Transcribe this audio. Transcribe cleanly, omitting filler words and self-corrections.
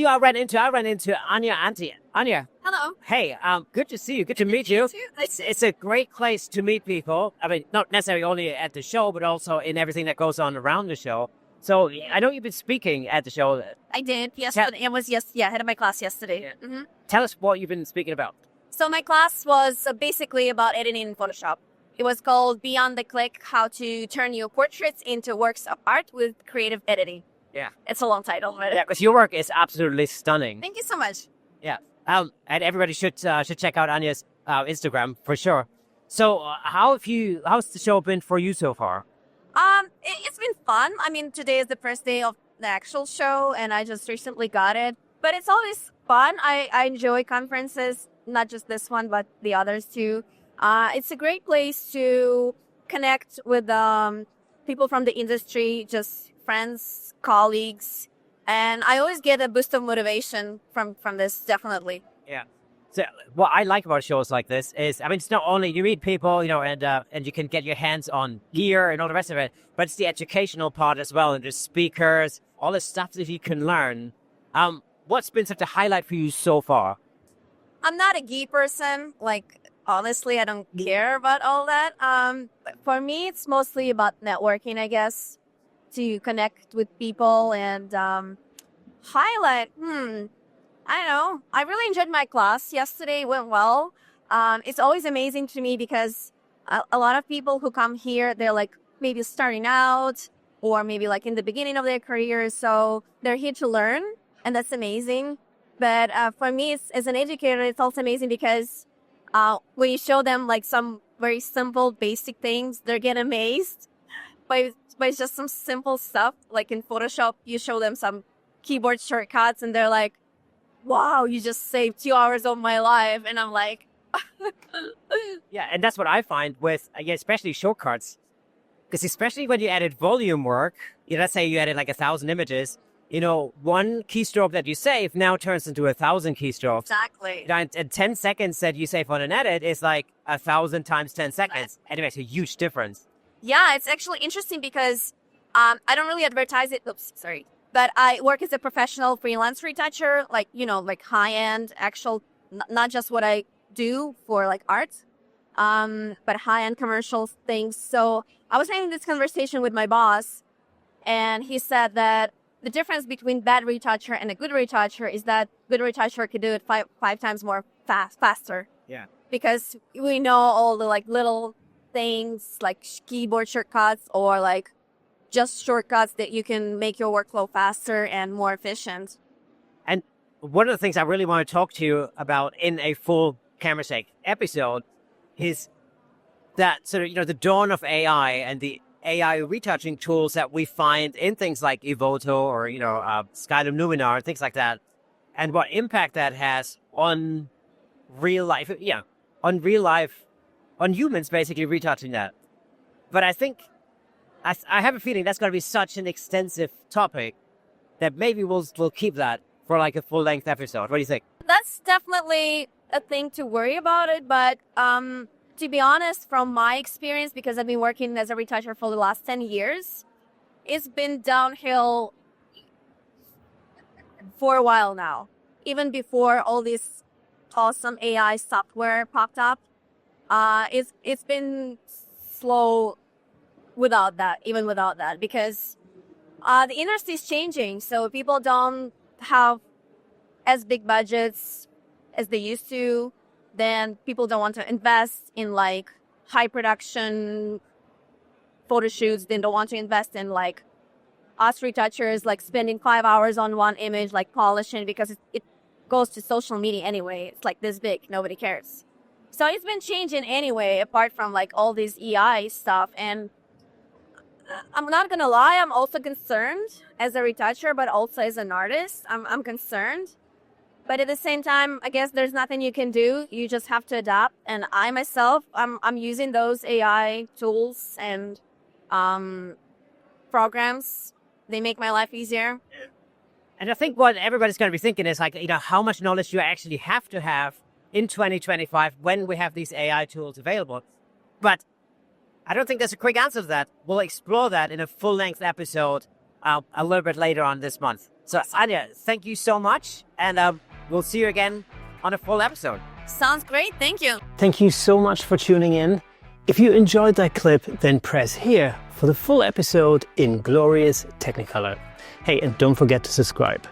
see you. I ran into Anya Anti. Anya. Hello. Hey, good to see you. Good to meet you. too. It's a great place to meet people. I mean, not necessarily only at the show, but also in everything that goes on around the show. So I know you've been speaking at the show. I did. Yes, but it was head of my class yesterday. Yeah. Mm-hmm. Tell us what you've been speaking about. So my class was basically about editing in Photoshop. It was called Beyond the Click: How to Turn Your Portraits into Works of Art with Creative Editing. Yeah. It's a long title. But Yeah, because your work is absolutely stunning. Thank you so much. Yeah. And everybody should check out Anya's Instagram for sure. So how's the show been for you so far? It's been fun. I mean, today is the first day of the actual show, and I just recently got it. But it's always fun. I enjoy conferences, not just this one, but the others too. It's a great place to connect with people from the industry, just friends, colleagues, and I always get a boost of motivation from this, definitely. Yeah. So what I like about shows like this is, I mean, it's not only you meet people, and you can get your hands on gear and all the rest of it, but it's the educational part as well, and the speakers, all the stuff that you can learn. What's been such a highlight for you so far? I'm not a geek person. Like, honestly, I don't care about all that. For me, it's mostly about networking, I guess, to connect with people and highlight. I don't know. I really enjoyed my class yesterday. It went well. It's always amazing to me because a lot of people who come here, they're like maybe starting out or maybe like in the beginning of their career. So they're here to learn, and that's amazing. But for me, as an educator, it's also amazing because when you show them like some very simple, basic things, they get amazed by just some simple stuff. Like in Photoshop, you show them some keyboard shortcuts, and they're like, wow, you just saved 2 hours of my life. And I'm like, Yeah, and that's what I find with, especially shortcuts. Because especially when you added volume work, let's say you added like 1,000 images, one keystroke that you save now turns into 1,000 keystrokes. exactly. And 10 seconds that you save on an edit is like 1,000 times 10 seconds. And it makes a huge difference. Yeah, it's actually interesting because I don't really advertise it. Oops, sorry. But I work as a professional freelance retoucher, like high-end, actual, not just what I do for like art, but high-end commercial things. So I was having this conversation with my boss, and he said that the difference between bad retoucher and a good retoucher is that good retoucher could do it five times more faster. Yeah. Because we know all the like little things like keyboard shortcuts or like just shortcuts that you can make your workflow faster and more efficient. And one of the things I really want to talk to you about in a full camera shake episode is that sort of, the dawn of AI and the AI retouching tools that we find in things like Evoto or, Skylum Luminar, things like that, and what impact that has on real life, on humans basically retouching that. But I think I have a feeling that's going to be such an extensive topic that maybe we'll keep that for like a full-length episode. What do you think? That's definitely a thing to worry about it. But to be honest, from my experience, because I've been working as a retoucher for the last 10 years, it's been downhill for a while now. Even before all this awesome AI software popped up, it's been slow without that, because the industry is changing. So people don't have as big budgets as they used to. Then people don't want to invest in like high production photo shoots. They don't want to invest in like us retouchers, like spending 5 hours on one image, like polishing, because it goes to social media anyway. It's like this big, nobody cares. So it's been changing anyway, apart from like all this EI stuff. And I'm not gonna lie, I'm also concerned as a retoucher, but also as an artist. I'm concerned. But at the same time, I guess there's nothing you can do. You just have to adapt. And I myself, I'm using those AI tools and programs. They make my life easier. And I think what everybody's going to be thinking is like, how much knowledge you actually have to have in 2025 when we have these AI tools available. But I don't think there's a quick answer to that. We'll explore that in a full-length episode a little bit later on this month. So Anya, thank you so much, and we'll see you again on a full episode. Sounds great. Thank you. Thank you so much for tuning in. If you enjoyed that clip, then press here for the full episode in glorious Technicolor. Hey, and don't forget to subscribe.